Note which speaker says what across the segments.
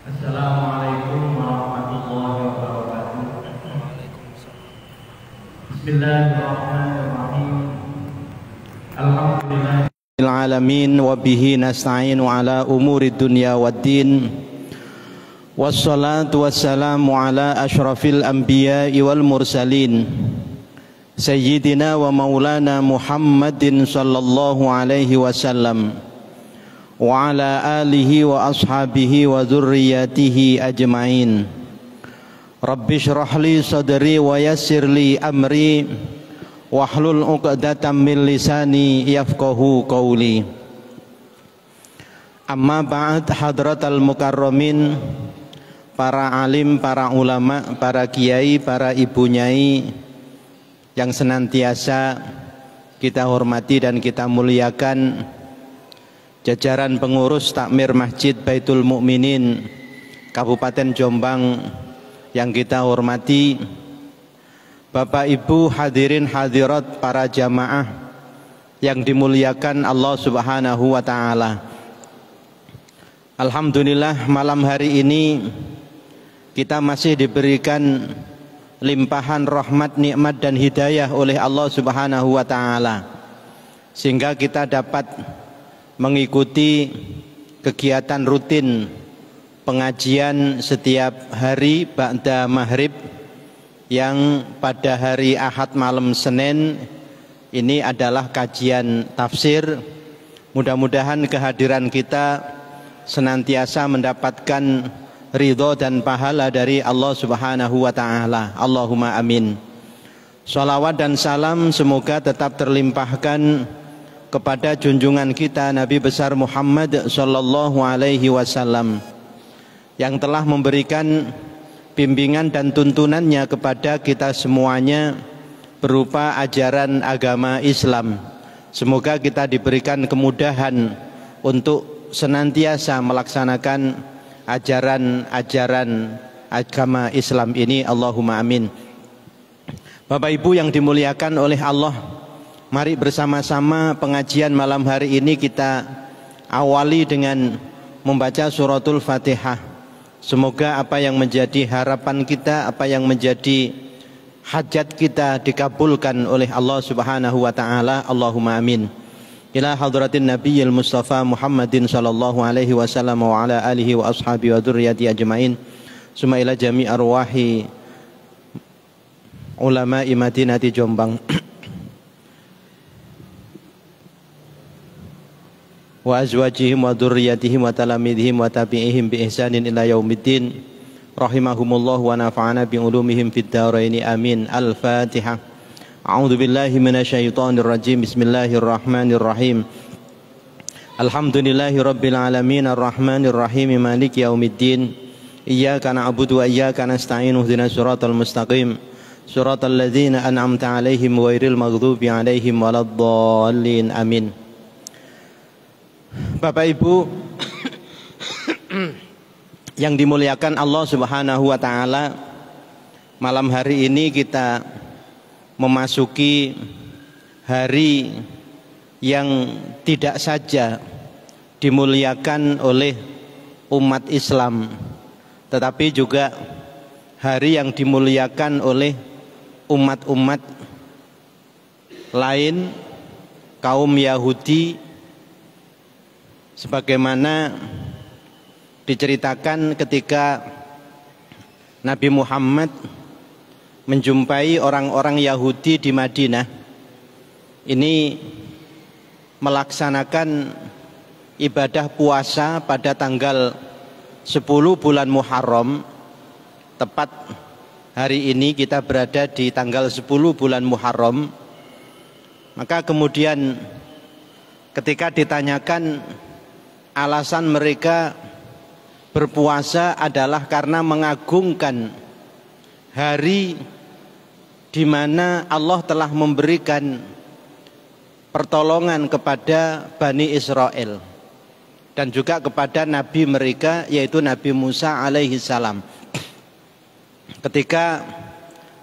Speaker 1: Assalamualaikum warahmatullahi wabarakatuh. Bismillahirrahmanirrahim. Alhamdulillahil alamin wa bihi nasta'inu ala umuri dunya waddin. Wassalatu wassalamu ala asyrafil anbiya'i wal mursalin. Sayyidina wa maulana Muhammadin sallallahu alaihi wasallam wa ala alihi wa ashabihi wa dzurriyyatihi ajmain. Rabbi shrah li sadri wa yassir li amri wahlul 'uqdatam min lisani yafqahu qawli. Amma ba'd, hadratal mukarramin, para alim, para ulama, para kiai, para ibu nyai yang senantiasa kita hormati dan kita muliakan, jajaran pengurus takmir Masjid Baitul Mukminin Kabupaten Jombang yang kita hormati, Bapak Ibu hadirin hadirat para jamaah yang dimuliakan Allah Subhanahu wa taala. Alhamdulillah, malam hari ini kita masih diberikan limpahan rahmat, nikmat dan hidayah oleh Allah Subhanahu wa taala, sehingga kita dapat mengikuti kegiatan rutin pengajian setiap hari ba'da maghrib, yang pada hari Ahad malam Senin ini adalah kajian tafsir. Mudah-mudahan kehadiran kita senantiasa mendapatkan ridho dan pahala dari Allah Subhanahu wa ta'ala. Allahumma amin. Shalawat dan salam semoga tetap terlimpahkan kepada junjungan kita Nabi besar Muhammad sallallahu alaihi wasallam, yang telah memberikan bimbingan dan tuntunannya kepada kita semuanya berupa ajaran agama Islam. Semoga kita diberikan kemudahan untuk senantiasa melaksanakan ajaran-ajaran agama Islam ini. Allahumma amin. Bapak Ibu yang dimuliakan oleh Allah, mari bersama-sama pengajian malam hari ini kita awali dengan membaca suratul Fatihah. Semoga apa yang menjadi harapan kita, apa yang menjadi hajat kita dikabulkan oleh Allah Subhanahu wa taala. Allahumma amin. Ila hadratin Nabiyil Mustafa Muhammadin sallallahu alaihi wasallam wa ala alihi wa ashabihi wa dzurriyyati ajmain. Summa ila jami' arwahi ulama'i Madinati Jombang wa azwajihim wa dzurriyyatihim wa talamidhim wa tabi'ihim bi ihsanin ila yaumiddin rahimahumullah wa nafa'ana bi ulumihim fid dharain amin. Al-Fatihah. A'udzu billahi minasyaitonir rajim. Bismillahirrahmanirrahim. Alhamdulillahi rabbil alamin arrahmanir rahim maliki yaumiddin. Iyyaka na'budu wa iyyaka nasta'in ihdinas siratal mustaqim siratal ladzina an'amta 'alaihim ghairil maghdubi 'alaihim waladdallin amin. Bapak Ibu yang dimuliakan Allah Subhanahu wa taala, malam hari ini kita memasuki hari yang tidak saja dimuliakan oleh umat Islam, tetapi juga hari yang dimuliakan oleh umat-umat lain, kaum Yahudi, sebagaimana diceritakan ketika Nabi Muhammad menjumpai orang-orang Yahudi di Madinah. Ini melaksanakan ibadah puasa pada tanggal 10 bulan Muharram. Tepat hari ini kita berada di tanggal 10 bulan Muharram. Maka kemudian ketika ditanyakan alasan mereka berpuasa adalah karena mengagungkan hari di mana Allah telah memberikan pertolongan kepada Bani Israel dan juga kepada nabi mereka, yaitu Nabi Musa alaihi salam. Ketika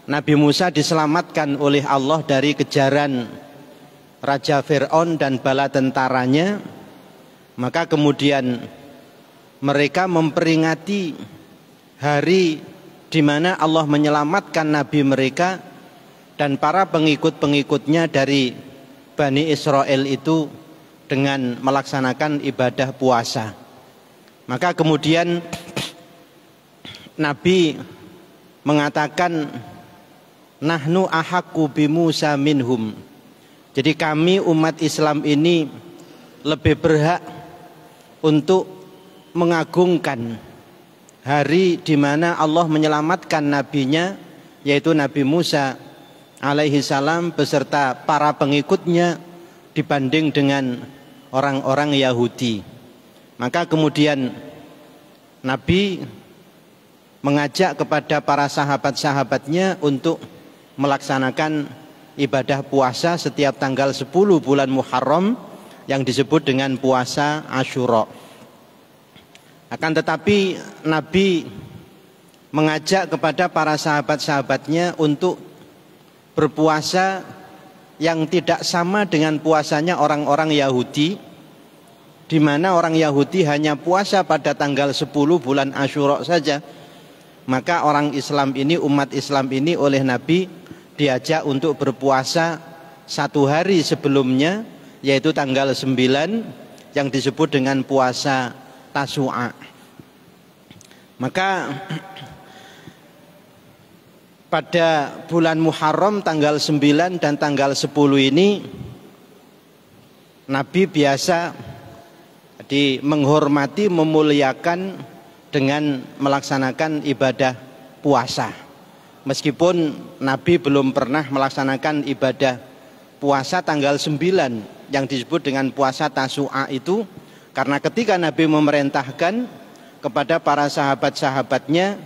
Speaker 1: Nabi Musa diselamatkan oleh Allah dari kejaran Raja Fir'aun dan bala tentaranya, maka kemudian mereka memperingati hari di mana Allah menyelamatkan nabi mereka dan para pengikut-pengikutnya dari Bani Israel itu dengan melaksanakan ibadah puasa. Maka kemudian Nabi mengatakan, nahnu ahaqqu bi Musa minhum. Jadi kami umat Islam ini lebih berhak untuk mengagungkan hari di mana Allah menyelamatkan nabinya, yaitu Nabi Musa alaihi salam beserta para pengikutnya dibanding dengan orang-orang Yahudi. Maka kemudian Nabi mengajak kepada para sahabat-sahabatnya untuk melaksanakan ibadah puasa setiap tanggal 10 bulan Muharram yang disebut dengan puasa Asyura. Akan tetapi Nabi mengajak kepada para sahabat-sahabatnya untuk berpuasa yang tidak sama dengan puasanya orang-orang Yahudi, di mana orang Yahudi hanya puasa pada tanggal 10 bulan Asyura saja. Maka orang Islam ini, umat Islam ini oleh Nabi diajak untuk berpuasa satu hari sebelumnya, yaitu tanggal 9 yang disebut dengan puasa Tasu'a. Maka pada bulan Muharram tanggal 9 dan tanggal 10 ini Nabi biasa menghormati, memuliakan dengan melaksanakan ibadah puasa. Meskipun Nabi belum pernah melaksanakan ibadah puasa tanggal 9 yang disebut dengan puasa Tasu'a itu, karena ketika Nabi memerintahkan kepada para sahabat-sahabatnya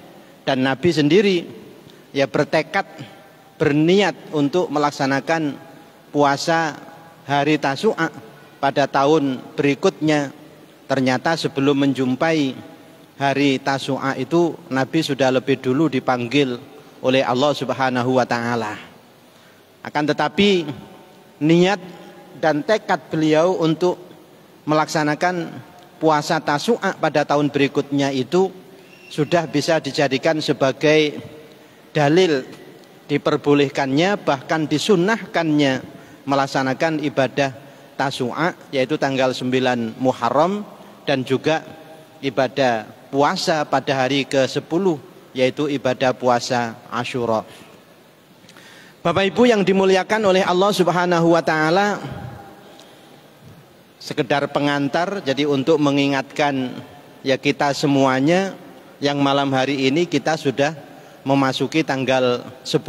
Speaker 1: dan Nabi sendiri ya bertekad, berniat untuk melaksanakan puasa hari Tasu'a pada tahun berikutnya, ternyata sebelum menjumpai hari Tasu'a itu Nabi sudah lebih dulu dipanggil oleh Allah Subhanahu wa taala. Akan tetapi niat dan tekad beliau untuk melaksanakan puasa Tasu'a pada tahun berikutnya itu sudah bisa dijadikan sebagai dalil diperbolehkannya, bahkan disunnahkannya melaksanakan ibadah Tasu'a, yaitu tanggal 9 Muharram, dan juga ibadah puasa pada hari ke-10, yaitu ibadah puasa Asyura. Bapak Ibu yang dimuliakan oleh Allah Subhanahu wa taala, sekedar pengantar, jadi untuk mengingatkan ya kita semuanya yang malam hari ini kita sudah memasuki tanggal 10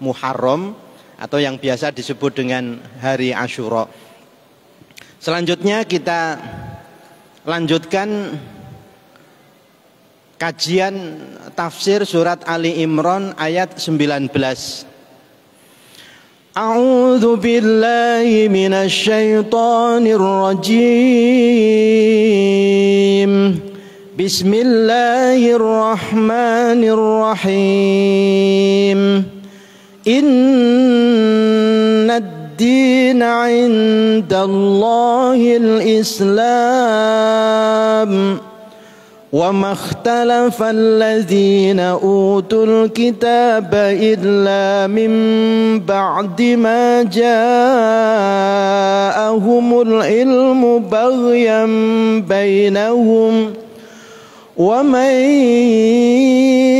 Speaker 1: Muharram atau yang biasa disebut dengan hari Asyura. Selanjutnya kita lanjutkan kajian tafsir surat Ali Imran ayat 19. A'udzu billahi minasy syaithanir rajim. Bismillahirrahmanirrahim. Innad-dina 'indallahil Islam. وَمَا اخْتَلَفَ الَّذِينَ أُوتُوا الْكِتَابَ إِلَّا مِنْ بَعْدِ مَا جَاءَهُمُ الْعِلْمُ بَغْيًا بَيْنَهُمْ وَمَنْ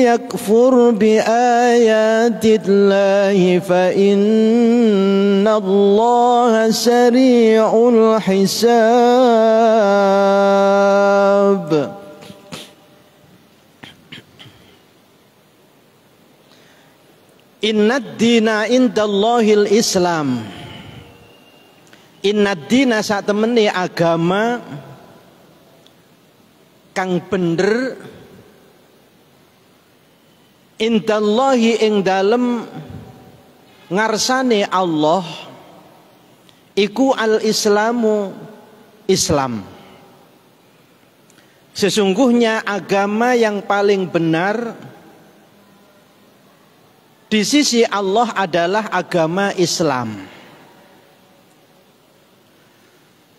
Speaker 1: يَكْفُرْ بِآيَاتِ اللَّهِ فَإِنَّ اللَّهَ سَرِيعُ الْحِسَابِ. Innad dina indallahil Islam. Innad dina sak temene agama kang bener indallahi ing dalem ngarsane Allah iku al-Islamu Islam. Sesungguhnya agama yang paling benar di sisi Allah adalah agama Islam.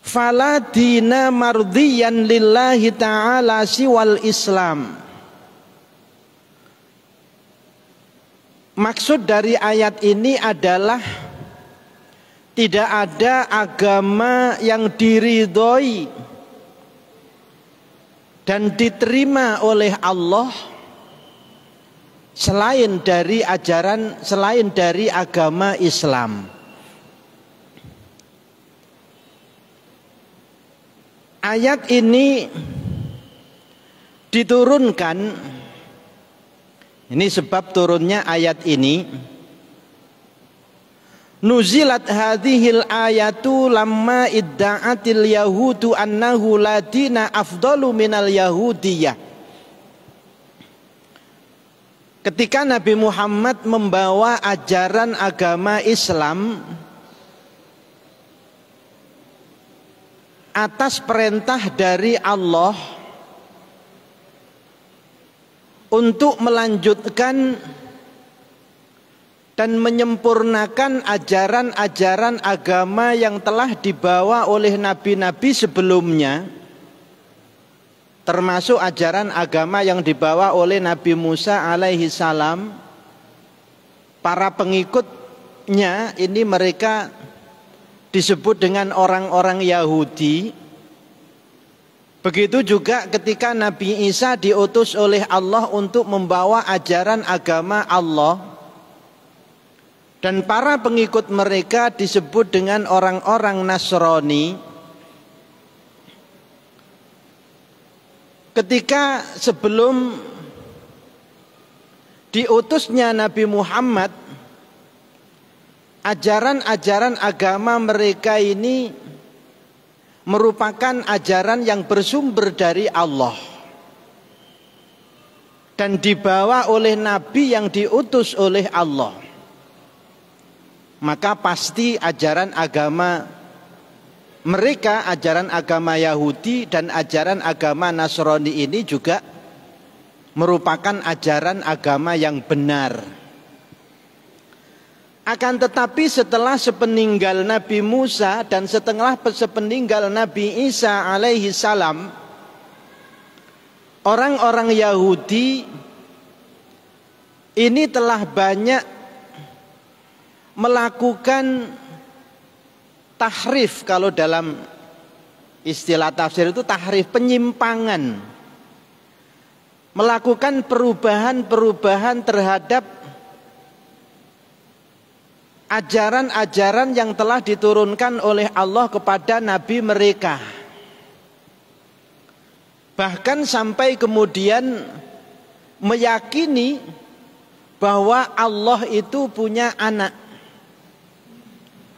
Speaker 1: fala dina mardiyan lillahi ta'ala siwal Islam. Maksud dari ayat ini adalah tidak ada agama yang diridhoi dan diterima oleh Allah selain dari agama Islam. Ayat ini diturunkan, ini sebab turunnya ayat ini. Nuzilat hadhil ayatu lamma idda'atil yahudu annahu la dina afdalu minal yahudiyah. Ketika Nabi Muhammad membawa ajaran agama Islam atas perintah dari Allah untuk melanjutkan dan menyempurnakan ajaran-ajaran agama yang telah dibawa oleh nabi-nabi sebelumnya, termasuk ajaran agama yang dibawa oleh Nabi Musa alaihi salam. Para pengikutnya ini mereka disebut dengan orang-orang Yahudi. Begitu juga ketika Nabi Isa diutus oleh Allah untuk membawa ajaran agama Allah, dan para pengikut mereka disebut dengan orang-orang Nasrani. Ketika sebelum diutusnya Nabi Muhammad, ajaran-ajaran agama mereka ini merupakan ajaran yang bersumber dari Allah dan dibawa oleh Nabi yang diutus oleh Allah. Maka pasti ajaran agama mereka, ajaran agama Yahudi dan ajaran agama Nasrani ini juga merupakan ajaran agama yang benar. Akan tetapi setelah sepeninggal Nabi Musa dan setelah sepeninggal Nabi Isa alaihi salam, orang-orang Yahudi ini telah banyak melakukan tahrif. Kalau dalam istilah tafsir itu tahrif, penyimpangan, melakukan perubahan-perubahan terhadap ajaran-ajaran yang telah diturunkan oleh Allah kepada nabi mereka. Bahkan sampai kemudian meyakini bahwa Allah itu punya anak.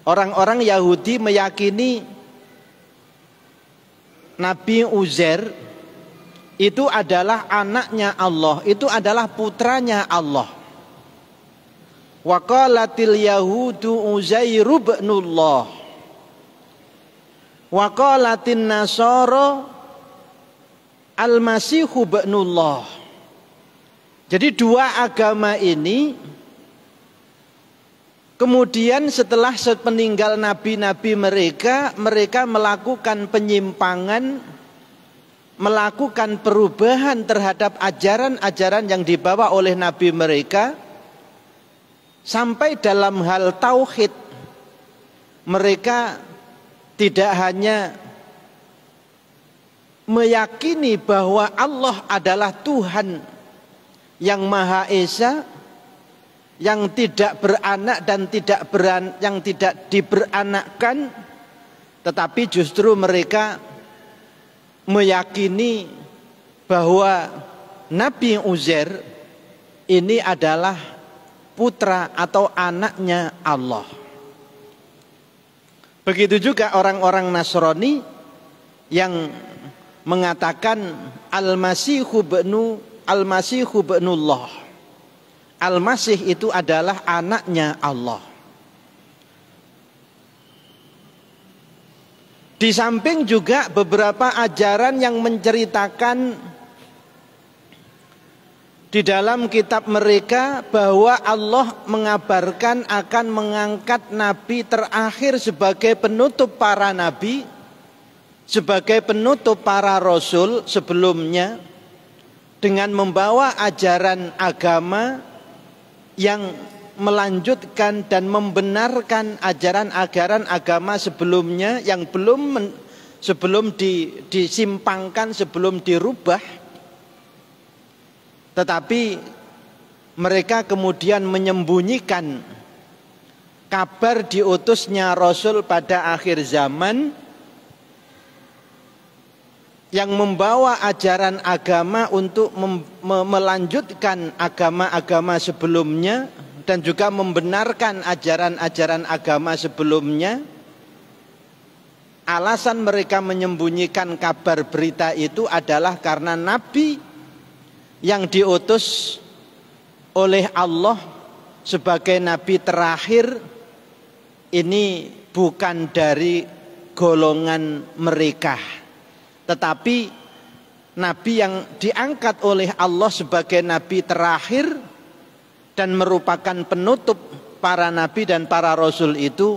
Speaker 1: Orang-orang Yahudi meyakini Nabi Uzair itu adalah anaknya Allah, itu adalah putranya Allah. Wa qalatil yahudu Uzair ibnullah wa qalatin nasara al-masihu ibnullah. Jadi dua agama ini kemudian setelah sepeninggal nabi-nabi mereka, mereka melakukan penyimpangan, melakukan perubahan terhadap ajaran-ajaran yang dibawa oleh nabi mereka. Sampai dalam hal tauhid, mereka tidak hanya meyakini bahwa Allah adalah Tuhan yang Maha Esa, yang tidak beranak dan yang tidak diberanakkan, tetapi justru mereka meyakini bahwa Nabi Uzair ini adalah putra atau anaknya Allah. Begitu juga orang-orang Nasrani yang mengatakan Al-Masihu ibnullah. Al-Masih itu adalah anaknya Allah. Di samping juga beberapa ajaran yang menceritakan di dalam kitab mereka bahwa Allah mengabarkan akan mengangkat nabi terakhir sebagai penutup para nabi, sebagai penutup para rasul sebelumnya dengan membawa ajaran agama yang melanjutkan dan membenarkan ajaran-ajaran agama sebelumnya yang sebelum disimpangkan, sebelum dirubah. Tetapi mereka kemudian menyembunyikan kabar diutusnya Rasul pada akhir zaman yang membawa ajaran agama untuk melanjutkan agama-agama sebelumnya dan juga membenarkan ajaran-ajaran agama sebelumnya. Alasan mereka menyembunyikan kabar berita itu adalah karena Nabi yang diutus oleh Allah sebagai Nabi terakhir ini bukan dari golongan mereka, tetapi Nabi yang diangkat oleh Allah sebagai Nabi terakhir dan merupakan penutup para Nabi dan para Rasul itu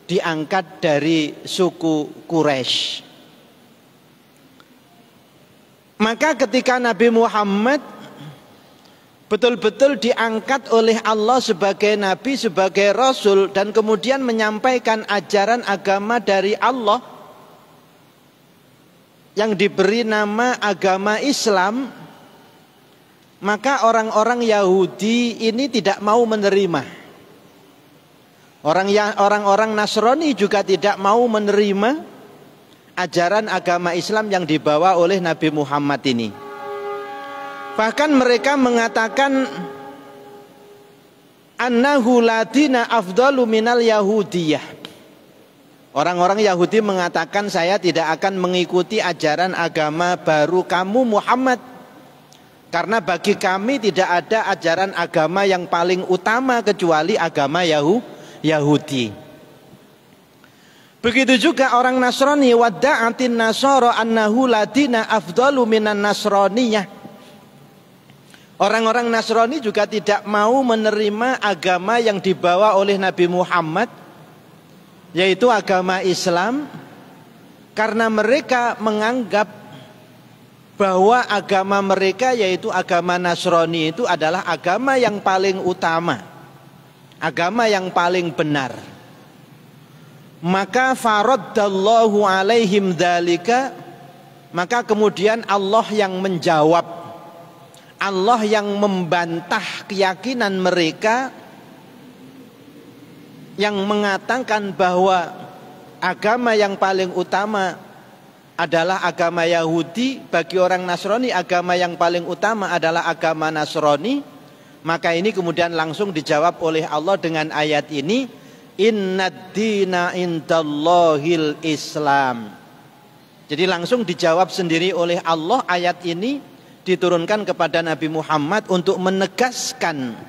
Speaker 1: diangkat dari suku Quraisy. Maka ketika Nabi Muhammad betul-betul diangkat oleh Allah sebagai Nabi, sebagai Rasul, dan kemudian menyampaikan ajaran agama dari Allah yang diberi nama agama Islam, maka orang-orang Yahudi ini tidak mau menerima. Orang-orang Nasrani juga tidak mau menerima ajaran agama Islam yang dibawa oleh Nabi Muhammad ini. Bahkan mereka mengatakan annahu ladina afdalu minal yahudiyah. Orang-orang Yahudi mengatakan saya tidak akan mengikuti ajaran agama baru kamu Muhammad, karena bagi kami tidak ada ajaran agama yang paling utama kecuali agama Yahudi. Begitu juga orang Nasrani, wadda'atin nasara annahu ladina afdalu minan nasraniyah. Orang-orang Nasrani juga tidak mau menerima agama yang dibawa oleh Nabi Muhammad, yaitu agama Islam, karena mereka menganggap bahwa agama mereka yaitu agama Nasrani itu adalah agama yang paling utama, agama yang paling benar. Maka faraddallahu alaihim dzalika, maka kemudian Allah yang menjawab, Allah yang membantah keyakinan mereka yang mengatakan bahwa agama yang paling utama adalah agama Yahudi. Bagi orang Nasrani agama yang paling utama adalah agama Nasrani. Maka ini kemudian langsung dijawab oleh Allah dengan ayat ini, innad dina indallahil Islam. Jadi langsung dijawab sendiri oleh Allah. Ayat ini diturunkan kepada Nabi Muhammad untuk menegaskan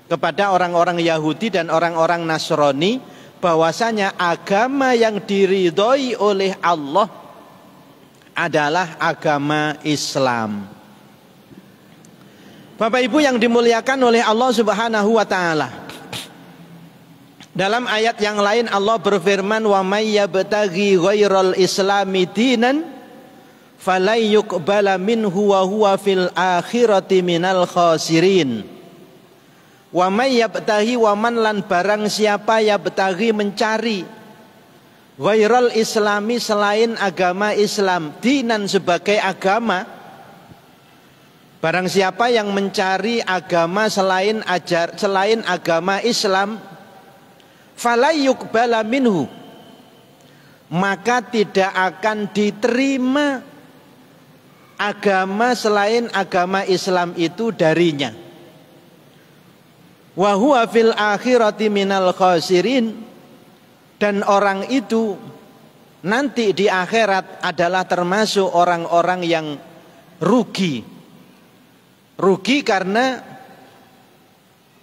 Speaker 1: kepada orang-orang Yahudi dan orang-orang Nasrani bahwasanya agama yang diridhoi oleh Allah adalah agama Islam. Bapak Ibu yang dimuliakan oleh Allah Subhanahu wa taala, dalam ayat yang lain Allah berfirman, wa may yabtaghi ghairal islami dinan falay yuqbala minhu wa huwa fil akhirati minal khasirin. Wa may yabtaghi, wa man lan barang siapa yabtaghi mencari ghairal islami selain agama Islam, dinan sebagai agama. Barang siapa yang mencari agama selain agama Islam, fala yuqbala minhu, maka tidak akan diterima agama selain agama Islam itu darinya. Wa huwa fil akhirati minal khasirin, dan orang itu nanti di akhirat adalah termasuk orang-orang yang rugi. Rugi karena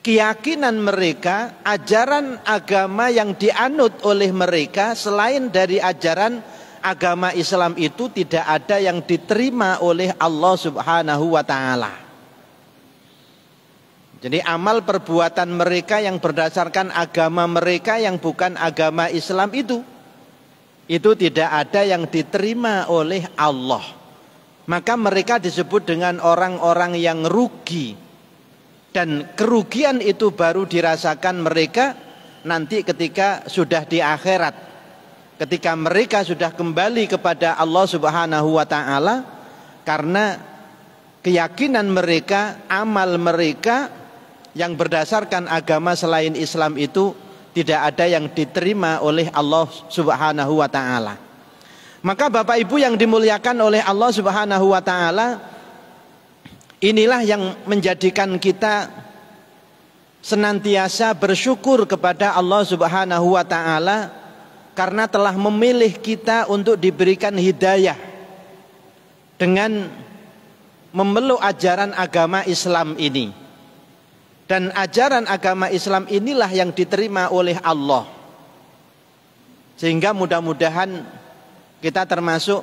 Speaker 1: keyakinan mereka, ajaran agama yang dianut oleh mereka selain dari ajaran agama Islam itu tidak ada yang diterima oleh Allah Subhanahu wa taala. Jadi amal perbuatan mereka yang berdasarkan agama mereka yang bukan agama Islam itu itu tidak ada yang diterima oleh Allah. Maka mereka disebut dengan orang-orang yang rugi. Dan kerugian itu baru dirasakan mereka nanti ketika sudah di akhirat. Ketika mereka sudah kembali kepada Allah Subhanahu wa ta'ala, karena keyakinan mereka, amal mereka yang berdasarkan agama selain Islam itu tidak ada yang diterima oleh Allah Subhanahu wa ta'ala. Maka Bapak Ibu yang dimuliakan oleh Allah Subhanahu wa ta'ala, inilah yang menjadikan kita senantiasa bersyukur kepada Allah Subhanahu wa ta'ala karena telah memilih kita untuk diberikan hidayah dengan memeluk ajaran agama Islam ini. Dan ajaran agama Islam inilah yang diterima oleh Allah. Sehingga mudah-mudahan kita termasuk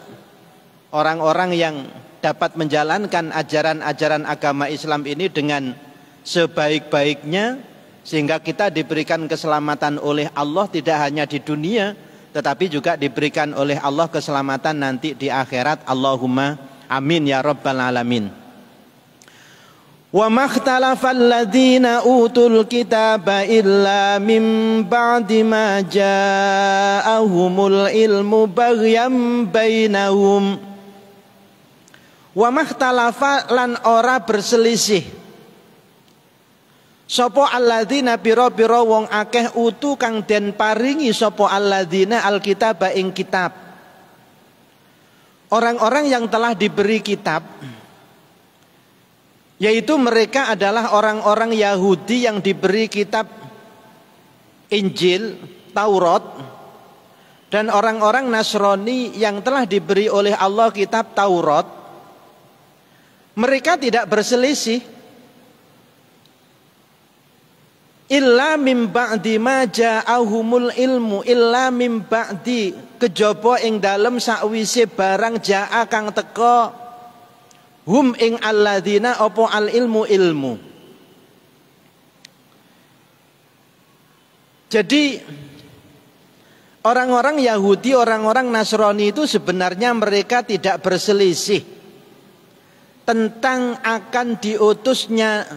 Speaker 1: orang-orang yang dapat menjalankan ajaran-ajaran agama Islam ini dengan sebaik-baiknya, sehingga kita diberikan keselamatan oleh Allah tidak hanya di dunia, tetapi juga diberikan oleh Allah keselamatan nanti di akhirat. Allahumma amin ya rabbal alamin. Wa makhtalafal ladzina utul kitaba illa min ba'di ma ja'ahumul ilmu baghyan bainahum. Wa makhtalafa lan ora berselisih sapa alladzina pira-pira wong akeh utu kang den paringi sapa alladzina alkitaba ing kitab. Orang-orang yang telah diberi kitab, yaitu mereka adalah orang-orang Yahudi yang diberi kitab Injil, Taurat, dan orang-orang Nasrani yang telah diberi oleh Allah kitab Taurat. Mereka tidak berselisih. Illa mim ba'di ma ja'ahumul ilmu, illa mim ba'di kejaba ing dalem sakwise barang ja'a kang teka hum ing alladzina apa al ilmu ilmu. Jadi orang-orang Yahudi, orang-orang Nasrani itu sebenarnya mereka tidak berselisih tentang akan diutusnya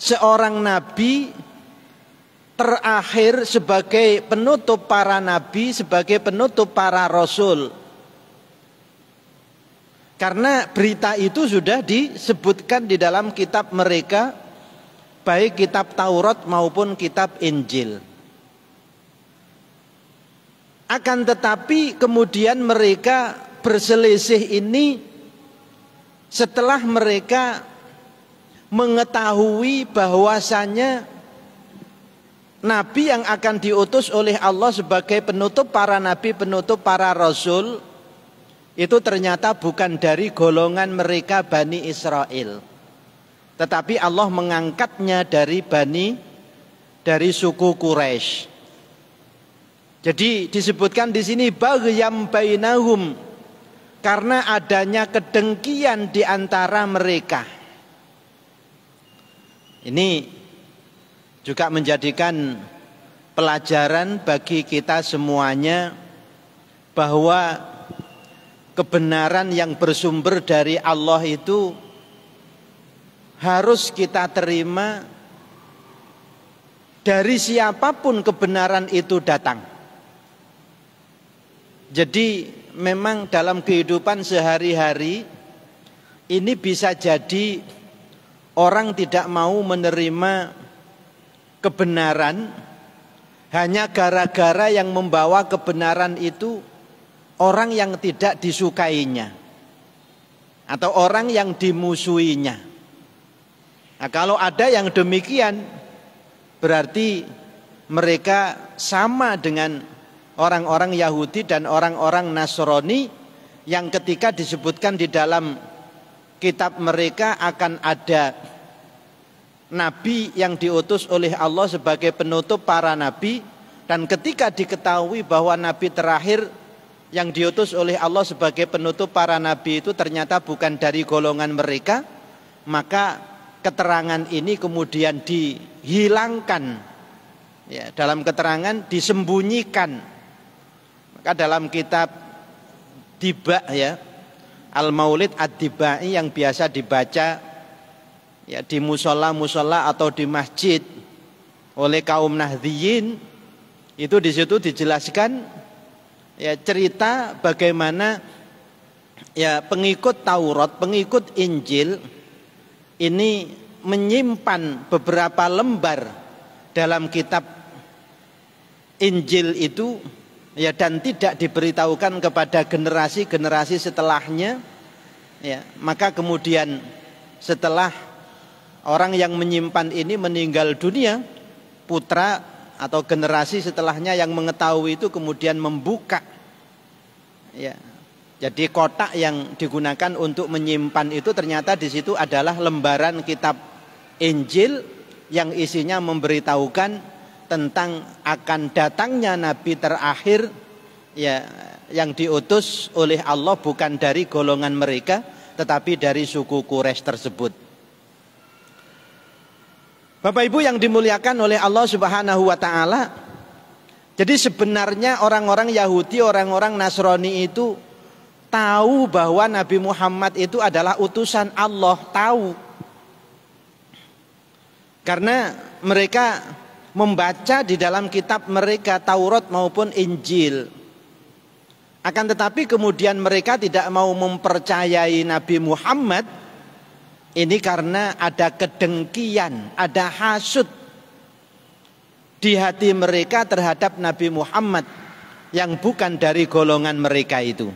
Speaker 1: seorang nabi terakhir sebagai penutup para nabi, sebagai penutup para rasul. Karena berita itu sudah disebutkan di dalam kitab mereka, baik kitab Taurat maupun kitab Injil. Akan tetapi kemudian mereka berselisih ini setelah mereka mengetahui bahwasanya nabi yang akan diutus oleh Allah sebagai penutup para nabi, penutup para rasul, itu ternyata bukan dari golongan mereka Bani Israel, tetapi Allah mengangkatnya dari suku Quraisy. Jadi disebutkan di sini baghyam bainahum, karena adanya kedengkian di antara mereka. Ini juga menjadikan pelajaran bagi kita semuanya bahwa kebenaran yang bersumber dari Allah itu harus kita terima dari siapapun kebenaran itu datang. Jadi memang dalam kehidupan sehari-hari ini bisa jadi orang tidak mau menerima kebenaran hanya gara-gara yang membawa kebenaran itu orang yang tidak disukainya atau orang yang dimusuhinya. Nah, kalau ada yang demikian berarti mereka sama dengan orang-orang Yahudi dan orang-orang Nasrani yang ketika disebutkan di dalam kitab mereka akan ada nabi yang diutus oleh Allah sebagai penutup para nabi, dan ketika diketahui bahwa nabi terakhir yang diutus oleh Allah sebagai penutup para nabi itu ternyata bukan dari golongan mereka, maka keterangan ini kemudian dihilangkan, ya, dalam keterangan disembunyikan. dalam kitab Diba ya, Al-Maulid Ad-Dibai yang biasa dibaca ya di musola-musola atau di masjid oleh kaum Nahdliyin, itu di situ dijelaskan ya cerita bagaimana ya pengikut Taurat, pengikut Injil ini menyimpan beberapa lembar dalam kitab Injil itu ya, dan tidak diberitahukan kepada generasi-generasi setelahnya ya. Maka kemudian setelah orang yang menyimpan ini meninggal dunia, putra atau generasi setelahnya yang mengetahui itu kemudian membuka ya. Jadi kotak yang digunakan untuk menyimpan itu ternyata di situ adalah lembaran kitab Injil yang isinya memberitahukan tentang akan datangnya Nabi terakhir ya, yang diutus oleh Allah bukan dari golongan mereka tetapi dari suku Quraisy tersebut. Bapak Ibu yang dimuliakan oleh Allah Subhanahu wa taala, jadi sebenarnya orang-orang Yahudi, orang-orang Nasrani itu tahu bahwa Nabi Muhammad itu adalah utusan Allah, tahu. Karena mereka membaca di dalam kitab mereka Taurat maupun Injil. Akan tetapi kemudian mereka tidak mau mempercayai Nabi Muhammad ini karena ada kedengkian, ada hasud di hati mereka terhadap Nabi Muhammad yang bukan dari golongan mereka itu.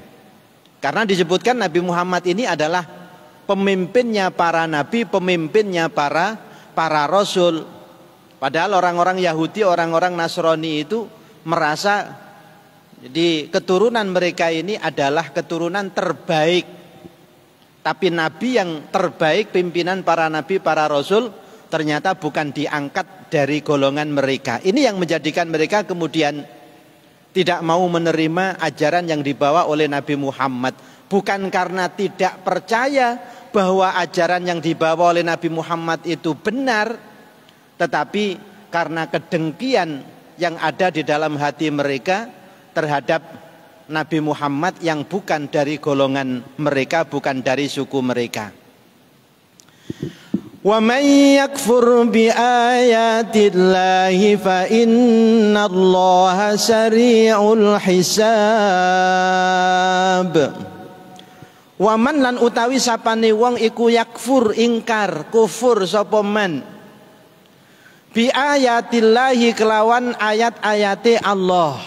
Speaker 1: Karena disebutkan Nabi Muhammad ini adalah pemimpinnya para nabi, pemimpinnya para rasul. Padahal orang-orang Yahudi, orang-orang Nasrani itu merasa di keturunan mereka ini adalah keturunan terbaik. Tapi nabi yang terbaik, pimpinan para nabi, para rasul ternyata bukan diangkat dari golongan mereka. Ini yang menjadikan mereka kemudian tidak mau menerima ajaran yang dibawa oleh Nabi Muhammad. Bukan karena tidak percaya bahwa ajaran yang dibawa oleh Nabi Muhammad itu benar, tetapi karena kedengkian yang ada di dalam hati mereka terhadap Nabi Muhammad yang bukan dari golongan mereka, bukan dari suku mereka. Wa may yakfur bi ayatillahi fa innallaha sari'ul hisab. Wa man lan utawi sapane wong iku yakfur ingkar, kufur sapa man bi ayatillahi kelawan ayat-ayate Allah.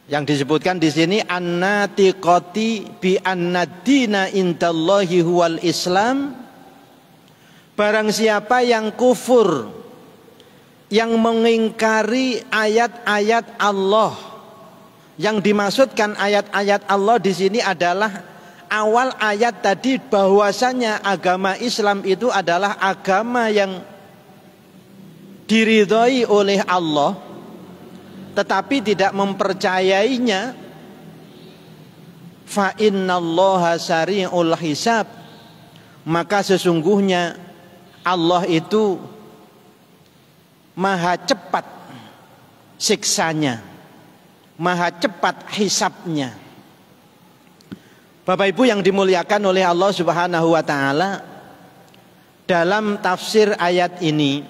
Speaker 1: Yang disebutkan di sini annatiqati bi annadina indallahi huwal Islam. Barang siapa yang kufur, yang mengingkari ayat-ayat Allah. Yang dimaksudkan ayat-ayat Allah di sini adalah awal ayat tadi bahwasanya agama Islam itu adalah agama yang diridhoi oleh Allah, tetapi tidak mempercayainya. Fa innallaha sari'ul hisab, maka sesungguhnya Allah itu maha cepat siksanya, maha cepat hisabnya. Bapak Ibu yang dimuliakan oleh Allah Subhanahu wa taala, dalam tafsir ayat ini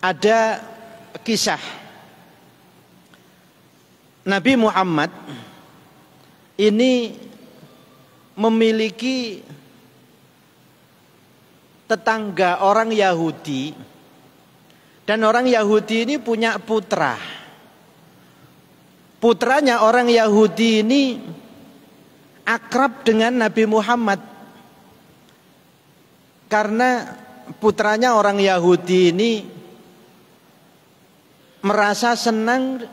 Speaker 1: ada kisah Nabi Muhammad ini memiliki tetangga orang Yahudi, dan orang Yahudi ini punya putra. Putranya orang Yahudi ini akrab dengan Nabi Muhammad karena putranya orang Yahudi ini merasa senang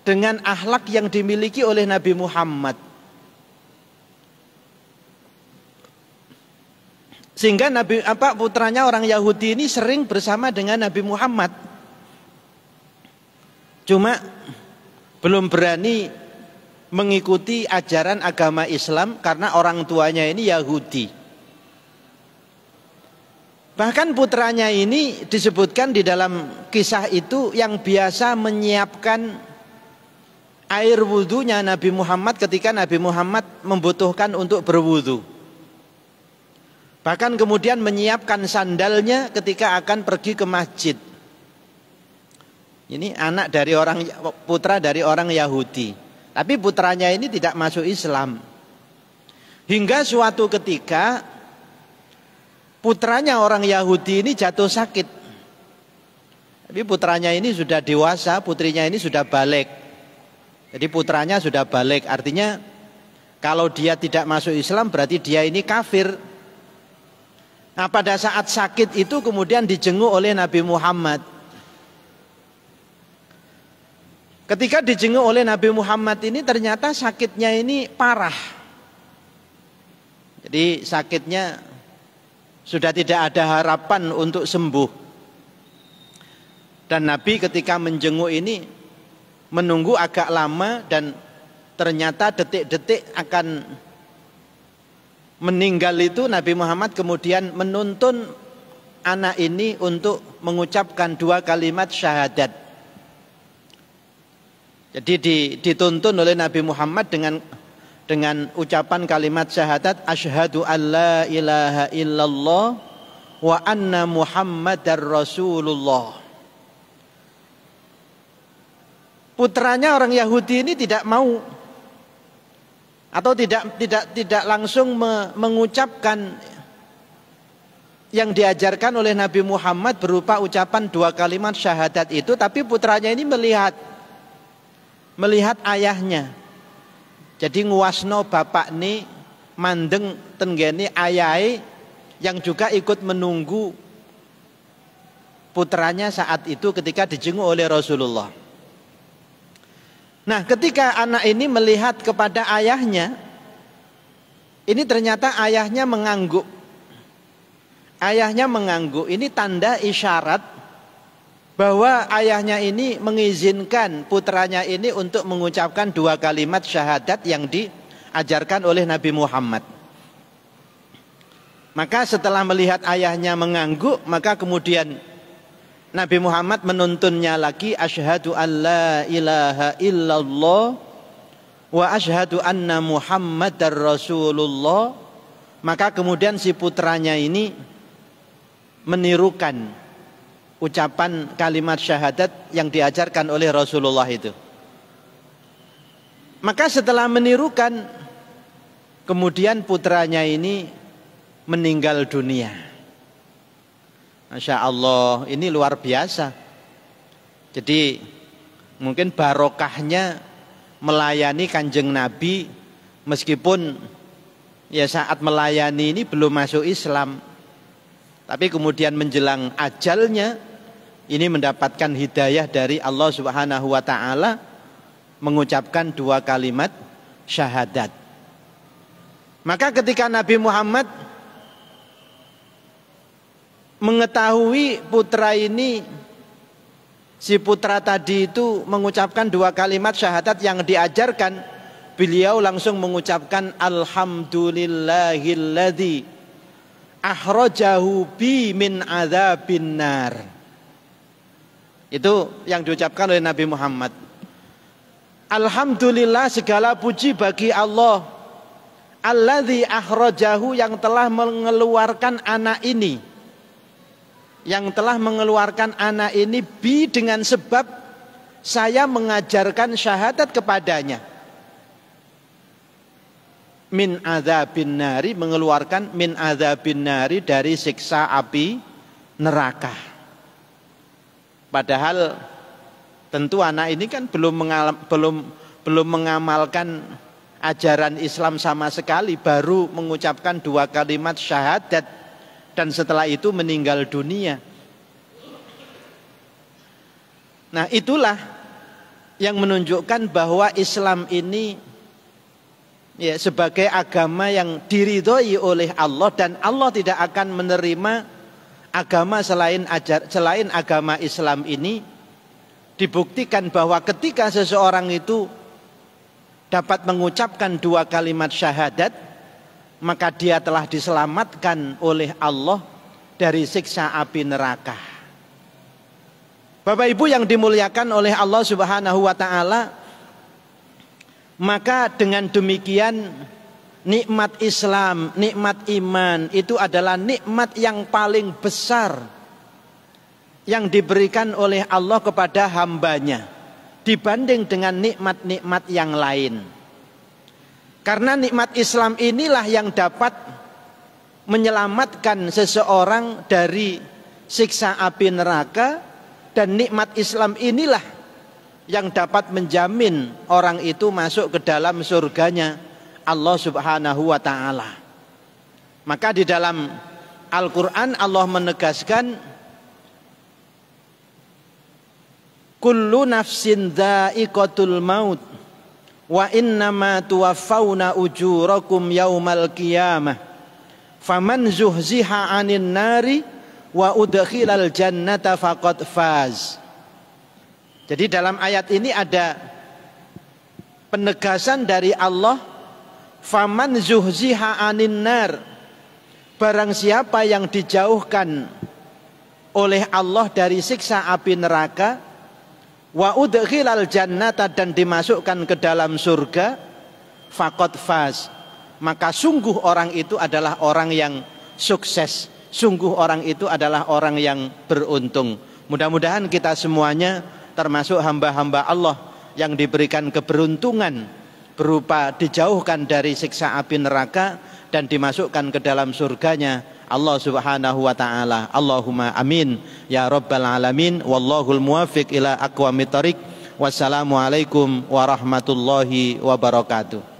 Speaker 1: dengan akhlak yang dimiliki oleh Nabi Muhammad, sehingga putranya orang Yahudi ini sering bersama dengan Nabi Muhammad. Cuma belum berani mengikuti ajaran agama Islam karena orang tuanya ini Yahudi. Bahkan putranya ini disebutkan di dalam kisah itu yang biasa menyiapkan air wudhunya Nabi Muhammad ketika Nabi Muhammad membutuhkan untuk berwudhu. Bahkan kemudian menyiapkan sandalnya ketika akan pergi ke masjid. Ini anak dari putra dari orang Yahudi. Tapi putranya ini tidak masuk Islam. Hingga suatu ketika putranya orang Yahudi ini jatuh sakit. Tapi putranya ini sudah dewasa, putrinya ini sudah balik. Jadi putranya sudah balik, artinya kalau dia tidak masuk Islam berarti dia ini kafir. Nah, pada saat sakit itu kemudian dijenguk oleh Nabi Muhammad. Ketika dijenguk oleh Nabi Muhammad ini ternyata sakitnya ini parah. Jadi sakitnya sudah tidak ada harapan untuk sembuh. Dan Nabi ketika menjenguk ini menunggu agak lama dan ternyata detik-detik akan meninggal itu Nabi Muhammad kemudian menuntun anak ini untuk mengucapkan 2 kalimat syahadat. Jadi dituntun oleh Nabi Muhammad dengan ucapan kalimat syahadat asyhadu alla ilaha illallah wa anna muhammadar rasulullah. Putranya orang Yahudi ini tidak mau atau tidak langsung mengucapkan yang diajarkan oleh Nabi Muhammad berupa ucapan 2 kalimat syahadat itu, tapi putranya ini melihat ayahnya. Jadi nguasno bapak ini mandeng tenggeni ayai yang juga ikut menunggu putranya saat itu ketika dijenguk oleh Rasulullah. Nah, ketika anak ini melihat kepada ayahnya, ini ternyata ayahnya mengangguk. Ayahnya mengangguk, ini tanda isyarat bahwa ayahnya ini mengizinkan putranya ini untuk mengucapkan 2 kalimat syahadat yang diajarkan oleh Nabi Muhammad. Maka setelah melihat ayahnya mengangguk, maka kemudian Nabi Muhammad menuntunnya lagi asyhadu alla ilaha illallah wa asyhadu anna muhammadar rasulullah. Maka kemudian si putranya ini menirukan ucapan kalimat syahadat yang diajarkan oleh Rasulullah itu. Maka setelah menirukan, kemudian putranya ini meninggal dunia. Masya Allah, ini luar biasa. Jadi mungkin barokahnya melayani Kanjeng Nabi, meskipun ya saat melayani ini belum masuk Islam, tapi kemudian menjelang ajalnya ini mendapatkan hidayah dari Allah Subhanahu wa taala mengucapkan 2 kalimat syahadat. Maka ketika Nabi Muhammad mengetahui putra ini, si putra tadi itu mengucapkan 2 kalimat syahadat yang diajarkan, beliau langsung mengucapkan alhamdulillahilladzi akhrajahu bi min adzabin nar. Itu yang diucapkan oleh Nabi Muhammad. Alhamdulillah, segala puji bagi Allah, alladzi akhrajahu, yang telah mengeluarkan anak ini, yang telah mengeluarkan anak ini bi, dengan sebab saya mengajarkan syahadat kepadanya. Min adzabin nari, mengeluarkan min adzabin nari, dari siksa api neraka. Padahal tentu anak ini kan belum mengamalkan ajaran Islam sama sekali, baru mengucapkan 2 kalimat syahadat dan setelah itu meninggal dunia. Nah, itulah yang menunjukkan bahwa Islam ini ya sebagai agama yang diridhoi oleh Allah, dan Allah tidak akan menerima agama selain agama Islam ini. Dibuktikan bahwa ketika seseorang itu dapat mengucapkan 2 kalimat syahadat, maka dia telah diselamatkan oleh Allah dari siksa api neraka. Bapak Ibu yang dimuliakan oleh Allah Subhanahu wa taala, maka dengan demikian nikmat Islam, nikmat iman itu adalah nikmat yang paling besar yang diberikan oleh Allah kepada hambanya dibanding dengan nikmat-nikmat yang lain. Karena nikmat Islam inilah yang dapat menyelamatkan seseorang dari siksa api neraka, dan nikmat Islam inilah yang dapat menjamin orang itu masuk ke dalam surganya Allah Subhanahu wa ta'ala. Maka di dalam Al-Quran Allah menegaskan, kullu nafsin dha'iqatul maut wa innama tuwaffawna ujurakum yaumal qiyamah faman zuhziha 'anil nari wa udkhilal jannata faqad faz. Jadi dalam ayat ini ada penegasan dari Allah, faman zuhziha 'anin nar, barang siapa yang dijauhkan oleh Allah dari siksa api neraka, wa udkhilal jannata, dan dimasukkan ke dalam surga, faqad faz, maka sungguh orang itu adalah orang yang sukses, sungguh orang itu adalah orang yang beruntung. Mudah-mudahan kita semuanya termasuk hamba-hamba Allah yang diberikan keberuntungan berupa dijauhkan dari siksa api neraka dan dimasukkan ke dalam surganya Allah Subhanahu wa ta'ala. Allahumma amin ya rabbal alamin. Wallahul muwafiq ila aqwamit thoriq. Wassalamualaikum warahmatullahi wabarakatuh.